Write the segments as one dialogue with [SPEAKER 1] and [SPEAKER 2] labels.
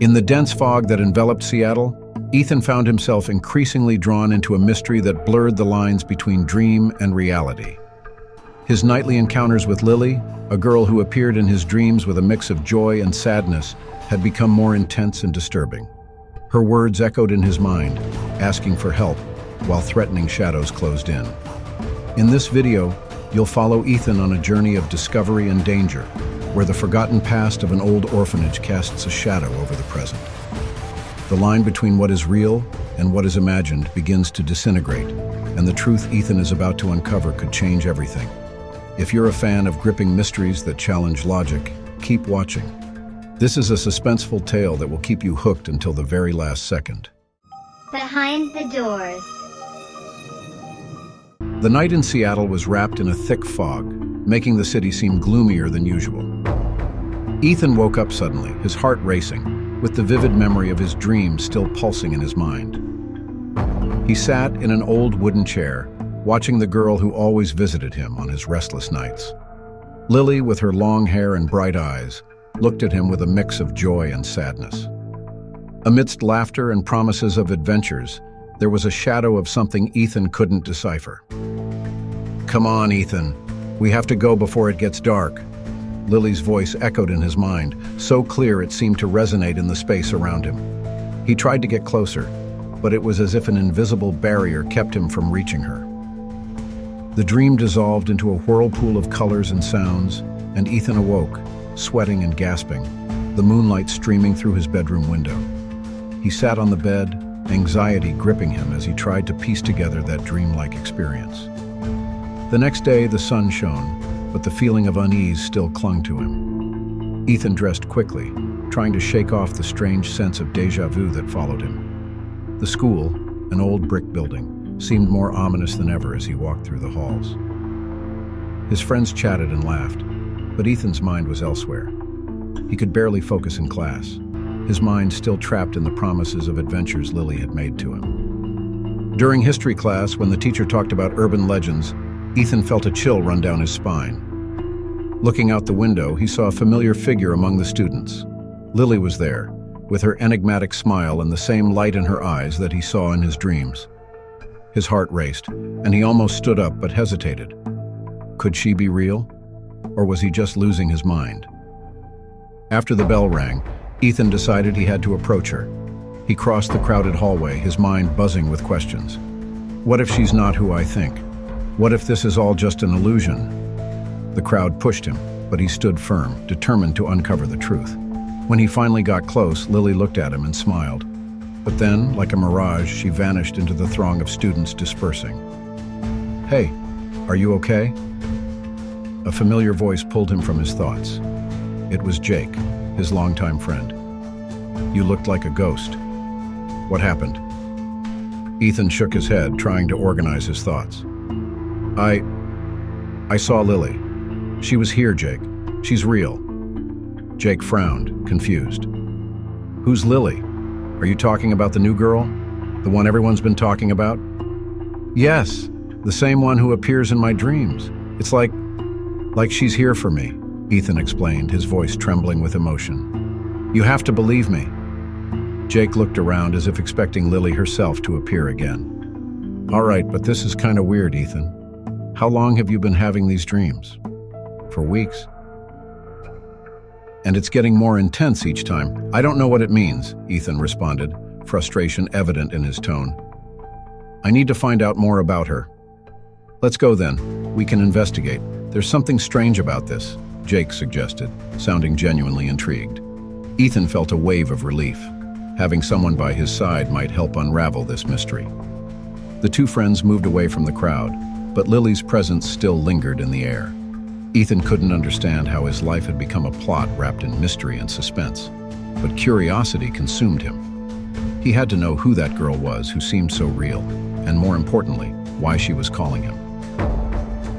[SPEAKER 1] In the dense fog that enveloped Seattle, Ethan found himself increasingly drawn into a mystery that blurred the lines between dream and reality. His nightly encounters with Lily, a girl who appeared in his dreams with a mix of joy and sadness, had become more intense and disturbing. Her words echoed in his mind, asking for help, while threatening shadows closed in. In this video, you'll follow Ethan on a journey of discovery and danger, where the forgotten past of an old orphanage casts a shadow over the present. The line between what is real and what is imagined begins to disintegrate, and the truth Ethan is about to uncover could change everything. If you're a fan of gripping mysteries that challenge logic, keep watching. This is a suspenseful tale that will keep you hooked until the very last second.
[SPEAKER 2] Behind the doors.
[SPEAKER 1] The night in Seattle was wrapped in a thick fog, making the city seem gloomier than usual. Ethan woke up suddenly, his heart racing, with the vivid memory of his dreams still pulsing in his mind. He sat in an old wooden chair, watching the girl who always visited him on his restless nights. Lily, with her long hair and bright eyes, looked at him with a mix of joy and sadness. Amidst laughter and promises of adventures, there was a shadow of something Ethan couldn't decipher. "Come on, Ethan. We have to go before it gets dark." Lily's voice echoed in his mind, so clear it seemed to resonate in the space around him. He tried to get closer, but it was as if an invisible barrier kept him from reaching her. The dream dissolved into a whirlpool of colors and sounds, and Ethan awoke, sweating and gasping, the moonlight streaming through his bedroom window. He sat on the bed, anxiety gripping him as he tried to piece together that dreamlike experience. The next day, the sun shone, but the feeling of unease still clung to him. Ethan dressed quickly, trying to shake off the strange sense of déjà vu that followed him. The school, an old brick building, seemed more ominous than ever as he walked through the halls. His friends chatted and laughed, but Ethan's mind was elsewhere. He could barely focus in class, his mind still trapped in the promises of adventures Lily had made to him. During history class, when the teacher talked about urban legends, Ethan felt a chill run down his spine. Looking out the window, he saw a familiar figure among the students. Lily was there, with her enigmatic smile and the same light in her eyes that he saw in his dreams. His heart raced, and he almost stood up but hesitated. Could she be real? Or was he just losing his mind? After the bell rang, Ethan decided he had to approach her. He crossed the crowded hallway, his mind buzzing with questions. What if she's not who I think? What if this is all just an illusion? The crowd pushed him, but he stood firm, determined to uncover the truth. When he finally got close, Lily looked at him and smiled. But then, like a mirage, she vanished into the throng of students dispersing. "Hey, are you okay?" A familiar voice pulled him from his thoughts. It was Jake, his longtime friend. "You looked like a ghost. What happened?" Ethan shook his head, trying to organize his thoughts. I saw Lily. She was here, Jake. She's real." Jake frowned, confused. "Who's Lily? Are you talking about the new girl? The one everyone's been talking about?" "Yes, the same one who appears in my dreams. It's like she's here for me," Ethan explained, his voice trembling with emotion. "You have to believe me." Jake looked around as if expecting Lily herself to appear again. "All right, but this is kind of weird, Ethan. How long have you been having these dreams?" "For weeks." "And it's getting more intense each time." "I don't know what it means," Ethan responded, frustration evident in his tone. "I need to find out more about her." "Let's go then. We can investigate. There's something strange about this," Jake suggested, sounding genuinely intrigued. Ethan felt a wave of relief. Having someone by his side might help unravel this mystery. The two friends moved away from the crowd, but Lily's presence still lingered in the air. Ethan couldn't understand how his life had become a plot wrapped in mystery and suspense, but curiosity consumed him. He had to know who that girl was who seemed so real, and more importantly, why she was calling him.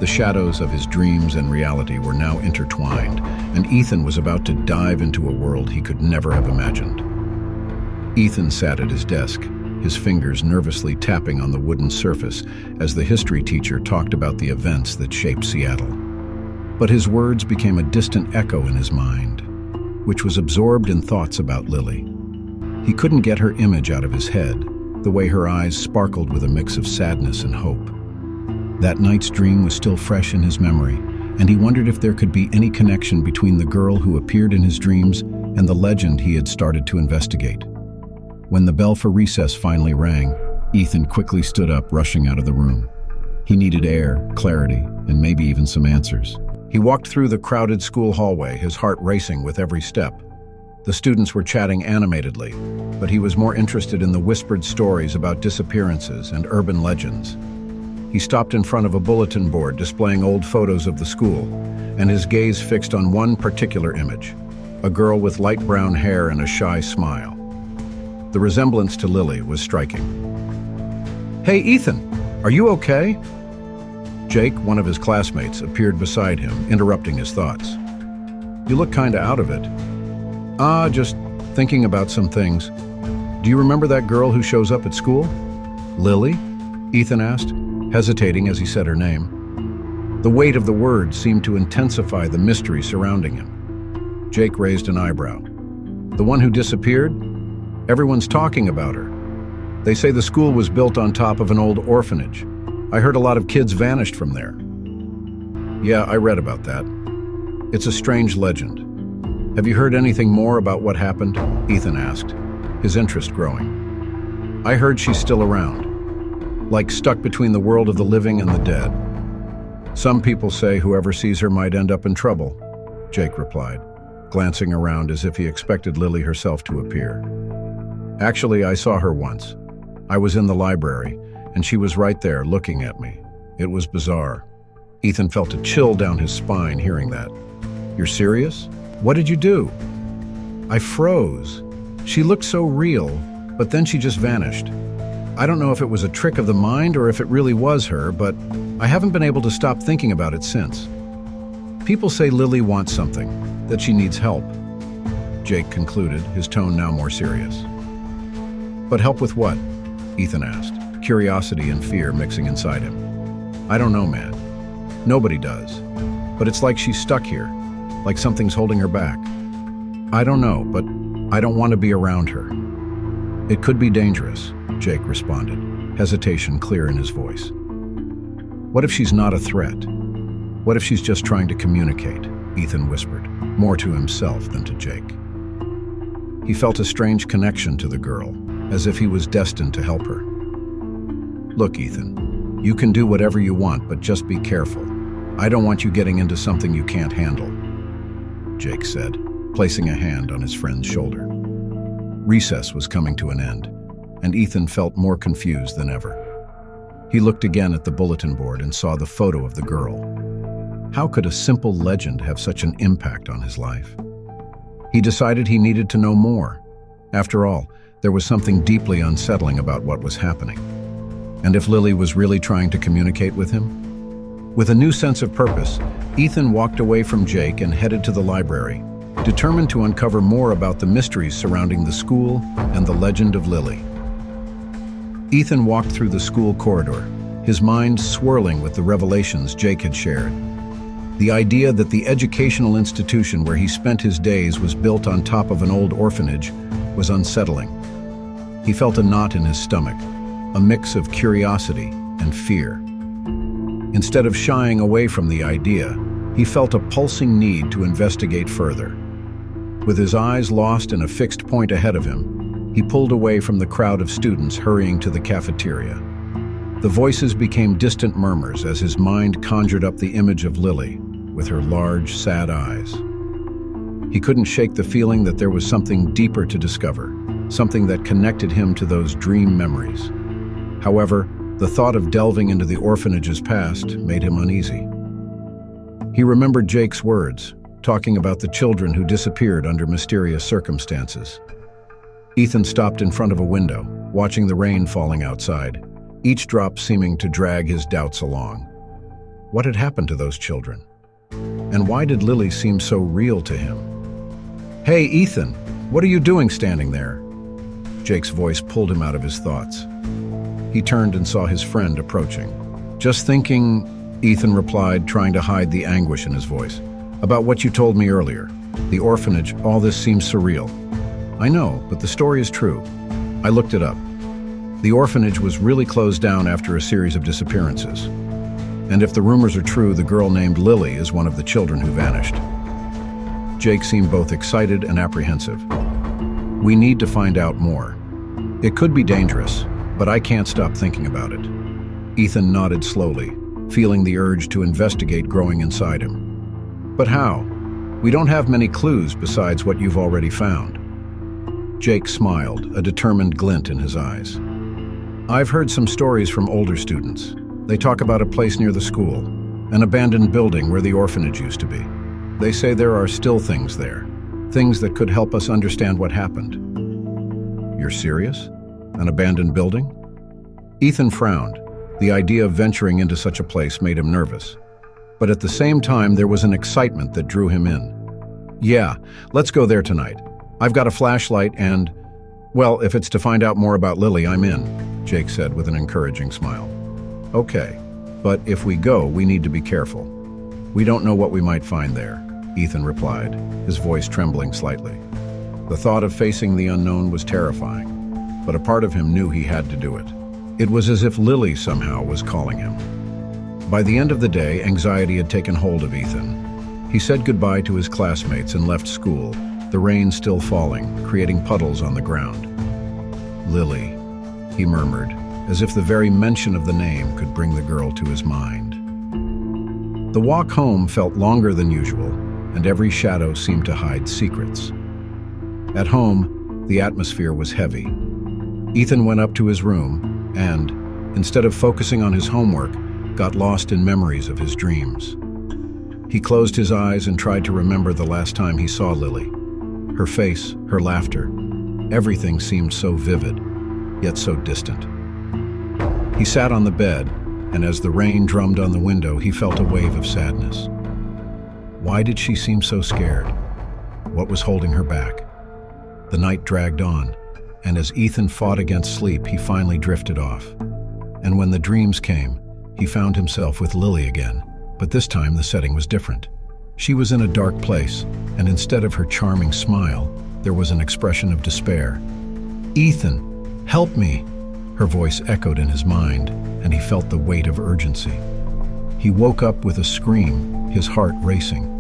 [SPEAKER 1] The shadows of his dreams and reality were now intertwined, and Ethan was about to dive into a world he could never have imagined. Ethan sat at his desk, his fingers nervously tapping on the wooden surface as the history teacher talked about the events that shaped Seattle. But his words became a distant echo in his mind, which was absorbed in thoughts about Lily. He couldn't get her image out of his head, the way her eyes sparkled with a mix of sadness and hope. That night's dream was still fresh in his memory, and he wondered if there could be any connection between the girl who appeared in his dreams and the legend he had started to investigate. When the bell for recess finally rang, Ethan quickly stood up, rushing out of the room. He needed air, clarity, and maybe even some answers. He walked through the crowded school hallway, his heart racing with every step. The students were chatting animatedly, but he was more interested in the whispered stories about disappearances and urban legends. He stopped in front of a bulletin board displaying old photos of the school, and his gaze fixed on one particular image, a girl with light brown hair and a shy smile. The resemblance to Lily was striking. "Hey, Ethan, are you okay?" Jake, one of his classmates, appeared beside him, interrupting his thoughts. "You look kinda out of it." Just thinking about some things. Do you remember that girl who shows up at school?" "Lily?" Ethan asked, hesitating as he said her name. The weight of the words seemed to intensify the mystery surrounding him. Jake raised an eyebrow. "The one who disappeared? Everyone's talking about her. They say the school was built on top of an old orphanage. I heard a lot of kids vanished from there." "Yeah, I read about that. It's a strange legend. Have you heard anything more about what happened?" Ethan asked, his interest growing. "I heard she's still around, like stuck between the world of the living and the dead. Some people say whoever sees her might end up in trouble," Jake replied, glancing around as if he expected Lily herself to appear. "Actually, I saw her once. I was in the library, and she was right there looking at me. It was bizarre." Ethan felt a chill down his spine hearing that. "You're serious? What did you do?" "I froze. She looked so real, but then she just vanished. I don't know if it was a trick of the mind or if it really was her, but I haven't been able to stop thinking about it since. People say Lily wants something, that she needs help," Jake concluded, his tone now more serious. "But help with what?" Ethan asked, curiosity and fear mixing inside him. "I don't know, man. Nobody does. But it's like she's stuck here, like something's holding her back. I don't know, but I don't want to be around her." "It could be dangerous," Jake responded, hesitation clear in his voice. "What if she's not a threat? What if she's just trying to communicate?" Ethan whispered, more to himself than to Jake. He felt a strange connection to the girl, as if he was destined to help her. "Look, Ethan, you can do whatever you want, but just be careful. I don't want you getting into something you can't handle," Jake said, placing a hand on his friend's shoulder. Recess was coming to an end, and Ethan felt more confused than ever. He looked again at the bulletin board and saw the photo of the girl. How could a simple legend have such an impact on his life? He decided he needed to know more. After all, there was something deeply unsettling about what was happening. And if Lily was really trying to communicate with him? With a new sense of purpose, Ethan walked away from Jake and headed to the library, determined to uncover more about the mysteries surrounding the school and the legend of Lily. Ethan walked through the school corridor, his mind swirling with the revelations Jake had shared. The idea that the educational institution where he spent his days was built on top of an old orphanage was unsettling. He felt a knot in his stomach, a mix of curiosity and fear. Instead of shying away from the idea, he felt a pulsing need to investigate further. With his eyes lost in a fixed point ahead of him, he pulled away from the crowd of students hurrying to the cafeteria. The voices became distant murmurs as his mind conjured up the image of Lily, with her large, sad eyes. He couldn't shake the feeling that there was something deeper to discover, something that connected him to those dream memories. However, the thought of delving into the orphanage's past made him uneasy. He remembered Jake's words, talking about the children who disappeared under mysterious circumstances. Ethan stopped in front of a window, watching the rain falling outside, each drop seeming to drag his doubts along. What had happened to those children? And why did Lily seem so real to him? "Hey, Ethan, what are you doing standing there?" Jake's voice pulled him out of his thoughts. He turned and saw his friend approaching. "Just thinking," Ethan replied, trying to hide the anguish in his voice, "about what you told me earlier. The orphanage, all this seems surreal." I know, but the story is true. I looked it up. The orphanage was really closed down after a series of disappearances. And if the rumors are true, the girl named Lily is one of the children who vanished. Jake seemed both excited and apprehensive. We need to find out more. It could be dangerous, but I can't stop thinking about it. Ethan nodded slowly, feeling the urge to investigate growing inside him. But how? We don't have many clues besides what you've already found. Jake smiled, a determined glint in his eyes. I've heard some stories from older students. They talk about a place near the school, an abandoned building where the orphanage used to be. They say there are still things there, things that could help us understand what happened. You're serious? An abandoned building? Ethan frowned. The idea of venturing into such a place made him nervous. But at the same time, there was an excitement that drew him in. Yeah, let's go there tonight. I've got a flashlight and, well, if it's to find out more about Lily, I'm in, Jake said with an encouraging smile. Okay, but if we go, we need to be careful. We don't know what we might find there, Ethan replied, his voice trembling slightly. The thought of facing the unknown was terrifying, but a part of him knew he had to do it. It was as if Lily somehow was calling him. By the end of the day, anxiety had taken hold of Ethan. He said goodbye to his classmates and left school, the rain still falling, creating puddles on the ground. Lily, he murmured, as if the very mention of the name could bring the girl to his mind. The walk home felt longer than usual, and every shadow seemed to hide secrets. At home, the atmosphere was heavy. Ethan went up to his room and, instead of focusing on his homework, got lost in memories of his dreams. He closed his eyes and tried to remember the last time he saw Lily. Her face, her laughter, everything seemed so vivid, yet so distant. He sat on the bed, and as the rain drummed on the window, he felt a wave of sadness. Why did she seem so scared? What was holding her back? The night dragged on, and as Ethan fought against sleep, he finally drifted off. And when the dreams came, he found himself with Lily again, but this time the setting was different. She was in a dark place, and instead of her charming smile, there was an expression of despair. "Ethan, help me!" Her voice echoed in his mind, and he felt the weight of urgency. He woke up with a scream, his heart racing.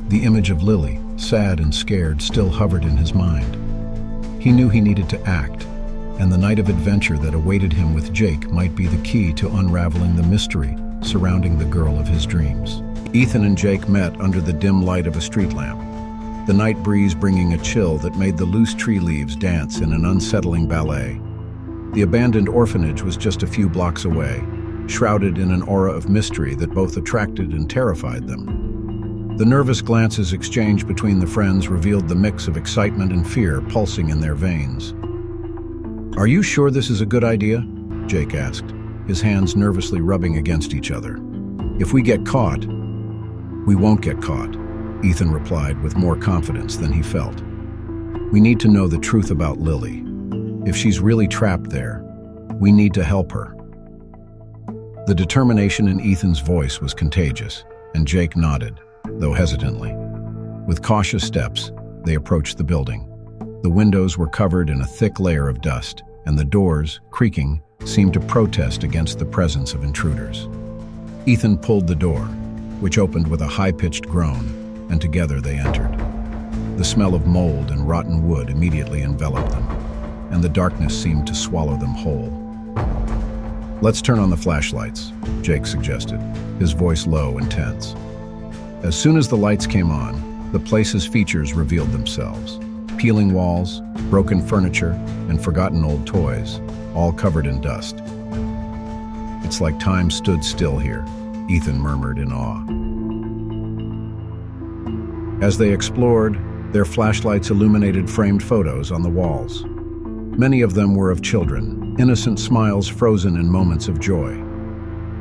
[SPEAKER 1] The image of Lily, sad and scared, still hovered in his mind. He knew he needed to act, and the night of adventure that awaited him with Jake might be the key to unraveling the mystery surrounding the girl of his dreams. Ethan and Jake met under the dim light of a street lamp, the night breeze bringing a chill that made the loose tree leaves dance in an unsettling ballet. The abandoned orphanage was just a few blocks away, shrouded in an aura of mystery that both attracted and terrified them. The nervous glances exchanged between the friends revealed the mix of excitement and fear pulsing in their veins. "Are you sure this is a good idea?" Jake asked, his hands nervously rubbing against each other. "If we get caught..." "We won't get caught," Ethan replied with more confidence than he felt. "We need to know the truth about Lily. If she's really trapped there, we need to help her." The determination in Ethan's voice was contagious, and Jake nodded, though hesitantly. With cautious steps, they approached the building. The windows were covered in a thick layer of dust, and the doors, creaking, seemed to protest against the presence of intruders. Ethan pulled the door, which opened with a high-pitched groan, and together they entered. The smell of mold and rotten wood immediately enveloped them, and the darkness seemed to swallow them whole. "Let's turn on the flashlights," Jake suggested, his voice low and tense. As soon as the lights came on, the place's features revealed themselves. Peeling walls, broken furniture, and forgotten old toys, all covered in dust. "It's like time stood still here," Ethan murmured in awe. As they explored, their flashlights illuminated framed photos on the walls. Many of them were of children, innocent smiles frozen in moments of joy.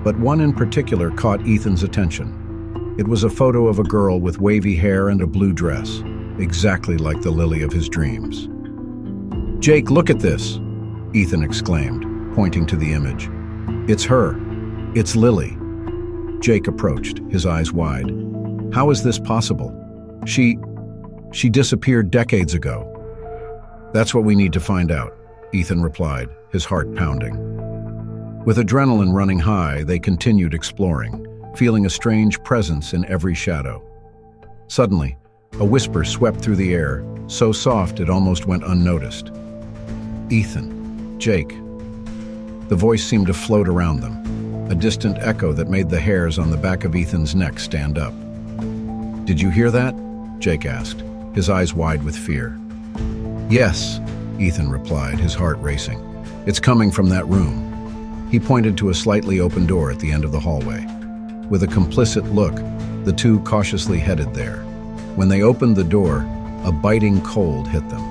[SPEAKER 1] But one in particular caught Ethan's attention. It was a photo of a girl with wavy hair and a blue dress, exactly like the Lily of his dreams. "Jake, look at this!" Ethan exclaimed, pointing to the image. "It's her. It's Lily." Jake approached, his eyes wide. "How is this possible? She disappeared decades ago." That's what we need to find out, Ethan replied, his heart pounding. With adrenaline running high, they continued exploring, feeling a strange presence in every shadow. Suddenly, a whisper swept through the air, so soft it almost went unnoticed. "Ethan, Jake." The voice seemed to float around them, a distant echo that made the hairs on the back of Ethan's neck stand up. "Did you hear that?" Jake asked, his eyes wide with fear. "Yes," Ethan replied, his heart racing. "It's coming from that room." He pointed to a slightly open door at the end of the hallway. With a complicit look, the two cautiously headed there. When they opened the door, a biting cold hit them.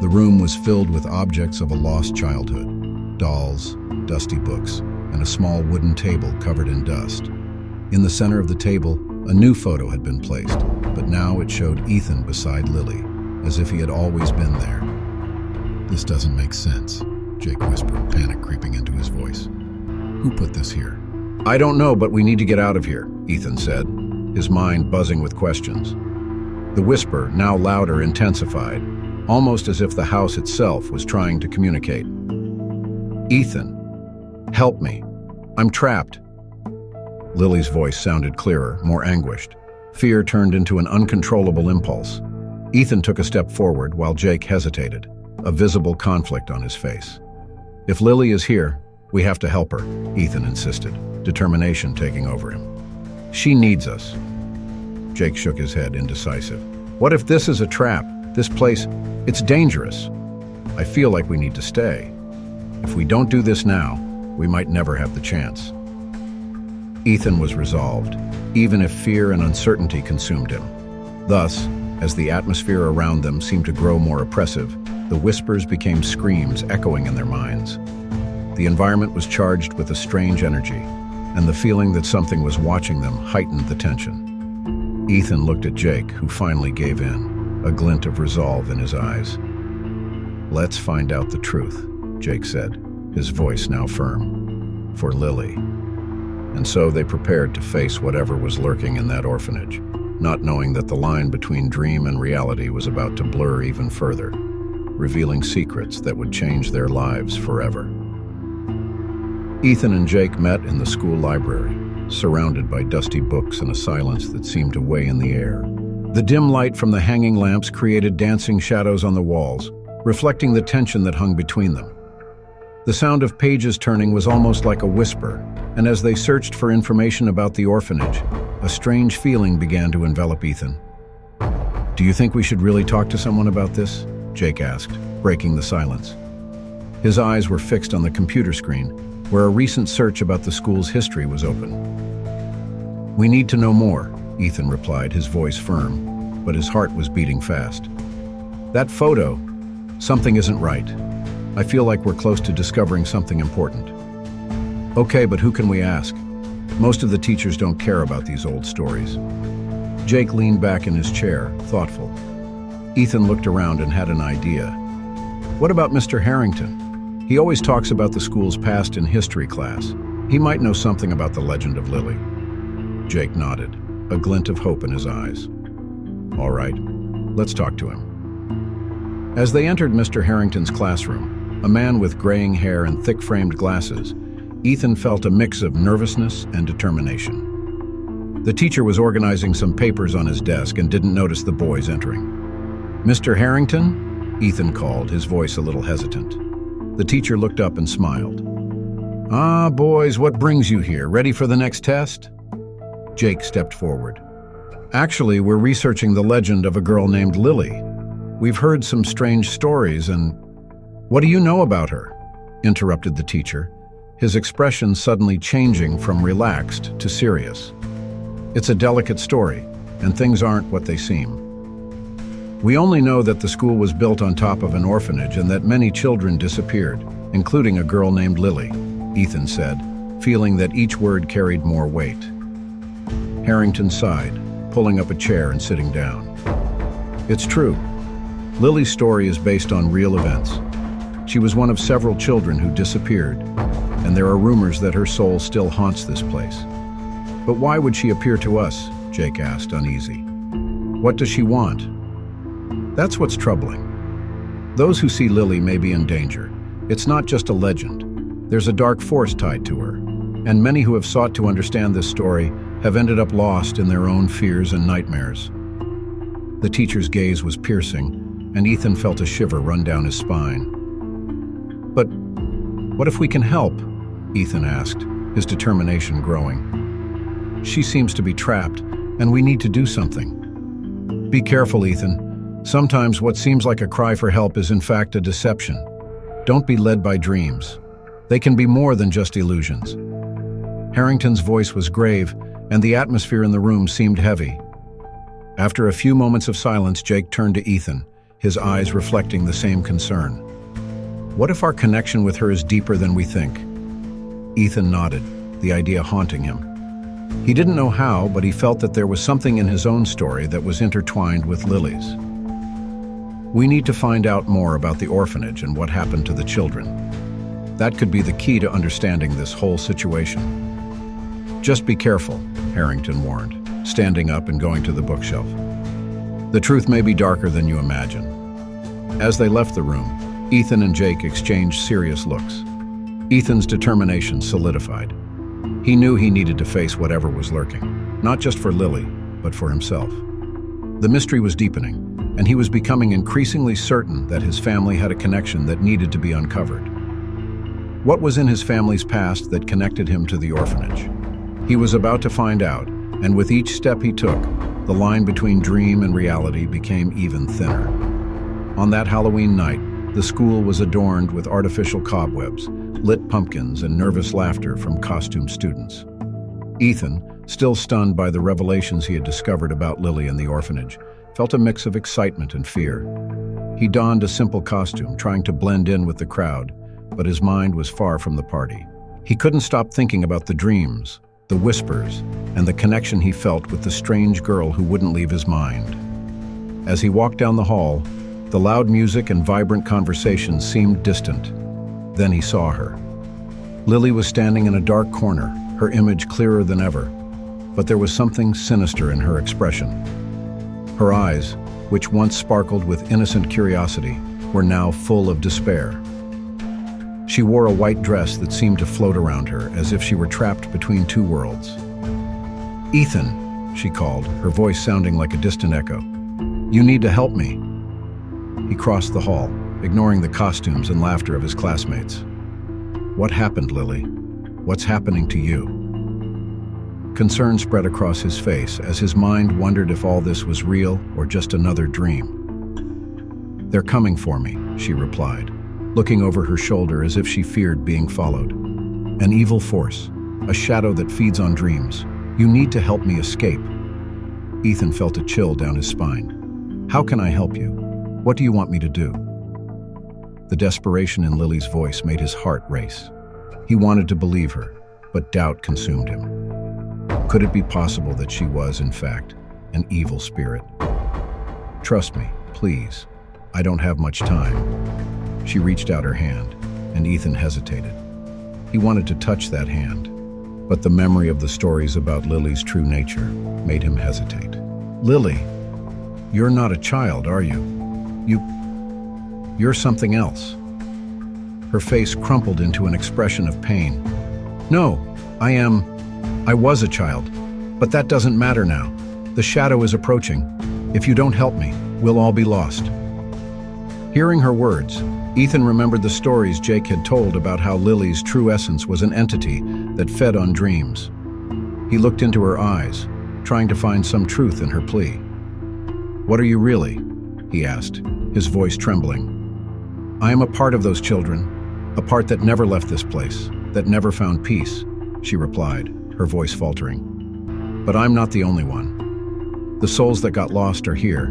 [SPEAKER 1] The room was filled with objects of a lost childhood: dolls, dusty books, and a small wooden table covered in dust. In the center of the table, a new photo had been placed, but now it showed Ethan beside Lily, as if he had always been there. "This doesn't make sense," Jake whispered, panic creeping into his voice. "Who put this here?" "I don't know, but we need to get out of here," Ethan said, his mind buzzing with questions. The whisper, now louder, intensified, almost as if the house itself was trying to communicate. "Ethan, help me. I'm trapped." Lily's voice sounded clearer, more anguished. Fear turned into an uncontrollable impulse. Ethan took a step forward while Jake hesitated, a visible conflict on his face. "If Lily is here, we have to help her," Ethan insisted, determination taking over him. "She needs us." Jake shook his head, indecisive. "What if this is a trap? This place, it's dangerous. I feel like we need to stay. If we don't do this now, we might never have the chance." Ethan was resolved, even if fear and uncertainty consumed him. Thus, as the atmosphere around them seemed to grow more oppressive, the whispers became screams echoing in their minds. The environment was charged with a strange energy, and the feeling that something was watching them heightened the tension. Ethan looked at Jake, who finally gave in, a glint of resolve in his eyes. "Let's find out the truth," Jake said, his voice now firm. "For Lily." And so they prepared to face whatever was lurking in that orphanage, not knowing that the line between dream and reality was about to blur even further, revealing secrets that would change their lives forever. Ethan and Jake met in the school library, surrounded by dusty books and a silence that seemed to weigh in the air. The dim light from the hanging lamps created dancing shadows on the walls, reflecting the tension that hung between them. The sound of pages turning was almost like a whisper, and as they searched for information about the orphanage, a strange feeling began to envelop Ethan. "Do you think we should really talk to someone about this?" Jake asked, breaking the silence. His eyes were fixed on the computer screen, where a recent search about the school's history was open. "We need to know more," Ethan replied, his voice firm, but his heart was beating fast. "That photo, something isn't right. I feel like we're close to discovering something important." "Okay, but who can we ask? Most of the teachers don't care about these old stories." Jake leaned back in his chair, thoughtful. Ethan looked around and had an idea. "What about Mr. Harrington? He always talks about the school's past in history class. He might know something about the legend of Lily." Jake nodded, a glint of hope in his eyes. "All right, let's talk to him." As they entered Mr. Harrington's classroom, a man with graying hair and thick-framed glasses, Ethan felt a mix of nervousness and determination. The teacher was organizing some papers on his desk and didn't notice the boys entering. "Mr. Harrington?" Ethan called, his voice a little hesitant. The teacher looked up and smiled. "Ah, boys, what brings you here? Ready for the next test?" Jake stepped forward. "Actually, we're researching the legend of a girl named Lily. We've heard some strange stories and—" "What do you know about her?" interrupted the teacher, his expression suddenly changing from relaxed to serious. "It's a delicate story, and things aren't what they seem. We only know that the school was built on top of an orphanage and that many children disappeared, including a girl named Lily," Ethan said, feeling that each word carried more weight. Harrington sighed, pulling up a chair and sitting down. "It's true. Lily's story is based on real events. She was one of several children who disappeared, and there are rumors that her soul still haunts this place. But why would she appear to us?" Jake asked, uneasy. "What does she want?" "That's what's troubling. Those who see Lily may be in danger. It's not just a legend. There's a dark force tied to her, and many who have sought to understand this story have ended up lost in their own fears and nightmares. The teacher's gaze was piercing, and Ethan felt a shiver run down his spine. "But what if we can help?" Ethan asked, his determination growing. "She seems to be trapped, and we need to do something." "Be careful, Ethan. Sometimes what seems like a cry for help is in fact a deception. Don't be led by dreams. They can be more than just illusions." Harrington's voice was grave, and the atmosphere in the room seemed heavy. After a few moments of silence, Jake turned to Ethan, his eyes reflecting the same concern. "What if our connection with her is deeper than we think?" Ethan nodded, the idea haunting him. He didn't know how, but he felt that there was something in his own story that was intertwined with Lily's. "We need to find out more about the orphanage and what happened to the children. That could be the key to understanding this whole situation." "Just be careful," Harrington warned, standing up and going to the bookshelf. "The truth may be darker than you imagine." As they left the room, Ethan and Jake exchanged serious looks. Ethan's determination solidified. He knew he needed to face whatever was lurking, not just for Lily, but for himself. The mystery was deepening, and he was becoming increasingly certain that his family had a connection that needed to be uncovered. What was in his family's past that connected him to the orphanage? He was about to find out, and with each step he took, the line between dream and reality became even thinner. On that Halloween night, the school was adorned with artificial cobwebs, lit pumpkins, and nervous laughter from costumed students. Ethan, still stunned by the revelations he had discovered about Lily and the orphanage, felt a mix of excitement and fear. He donned a simple costume, trying to blend in with the crowd, but his mind was far from the party. He couldn't stop thinking about the dreams, the whispers, and the connection he felt with the strange girl who wouldn't leave his mind. As he walked down the hall, the loud music and vibrant conversations seemed distant. Then he saw her. Lily was standing in a dark corner, her image clearer than ever, but there was something sinister in her expression. Her eyes, which once sparkled with innocent curiosity, were now full of despair. She wore a white dress that seemed to float around her, as if she were trapped between two worlds. "Ethan," she called, her voice sounding like a distant echo. "You need to help me." He crossed the hall, ignoring the costumes and laughter of his classmates. "What happened, Lily? What's happening to you?" Concern spread across his face as his mind wondered if all this was real or just another dream. "They're coming for me," she replied, looking over her shoulder as if she feared being followed. "An evil force, a shadow that feeds on dreams. You need to help me escape." Ethan felt a chill down his spine. "How can I help you? What do you want me to do?" The desperation in Lily's voice made his heart race. He wanted to believe her, but doubt consumed him. Could it be possible that she was, in fact, an evil spirit? "Trust me, please. I don't have much time." She reached out her hand, and Ethan hesitated. He wanted to touch that hand, but the memory of the stories about Lily's true nature made him hesitate. "Lily, you're not a child, are you? You're something else." Her face crumpled into an expression of pain. "No, I was a child, but that doesn't matter now. The shadow is approaching. If you don't help me, we'll all be lost." Hearing her words, Ethan remembered the stories Jake had told about how Lily's true essence was an entity that fed on dreams. He looked into her eyes, trying to find some truth in her plea. "What are you really?" he asked, his voice trembling. "I am a part of those children, a part that never left this place, that never found peace," she replied, her voice faltering. "But I'm not the only one. The souls that got lost are here,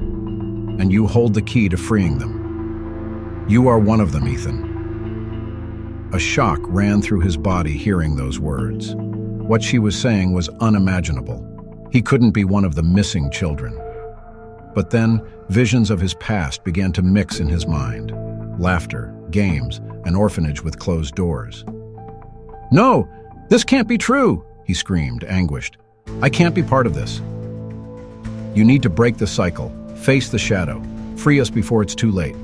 [SPEAKER 1] and you hold the key to freeing them. You are one of them, Ethan." A shock ran through his body hearing those words. What she was saying was unimaginable. He couldn't be one of the missing children. But then, visions of his past began to mix in his mind. Laughter, games, an orphanage with closed doors. "No! This can't be true!" he screamed, anguished. "I can't be part of this." "You need to break the cycle, face the shadow, free us before it's too late."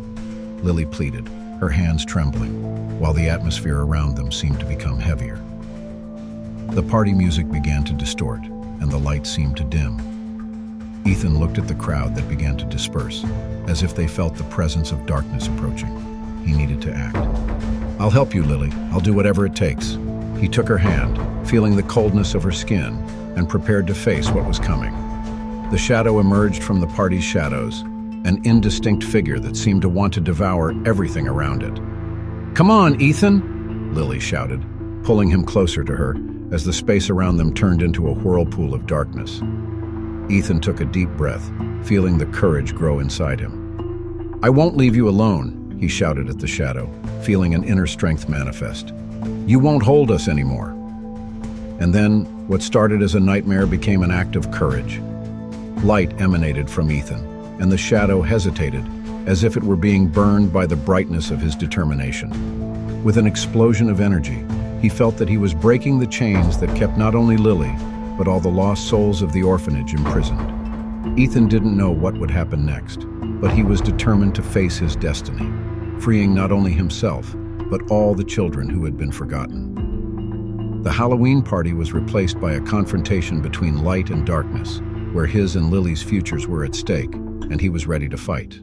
[SPEAKER 1] Lily pleaded, her hands trembling, while the atmosphere around them seemed to become heavier. The party music began to distort, and the lights seemed to dim. Ethan looked at the crowd that began to disperse, as if they felt the presence of darkness approaching. He needed to act. "I'll help you, Lily. I'll do whatever it takes." He took her hand, feeling the coldness of her skin, and prepared to face what was coming. The shadow emerged from the party's shadows, an indistinct figure that seemed to want to devour everything around it. "Come on, Ethan!" Lily shouted, pulling him closer to her as the space around them turned into a whirlpool of darkness. Ethan took a deep breath, feeling the courage grow inside him. "I won't leave you alone," he shouted at the shadow, feeling an inner strength manifest. "You won't hold us anymore." And then, what started as a nightmare became an act of courage. Light emanated from Ethan, and the shadow hesitated, as if it were being burned by the brightness of his determination. With an explosion of energy, he felt that he was breaking the chains that kept not only Lily, but all the lost souls of the orphanage imprisoned. Ethan didn't know what would happen next, but he was determined to face his destiny, freeing not only himself, but all the children who had been forgotten. The Halloween party was replaced by a confrontation between light and darkness, where his and Lily's futures were at stake, and he was ready to fight.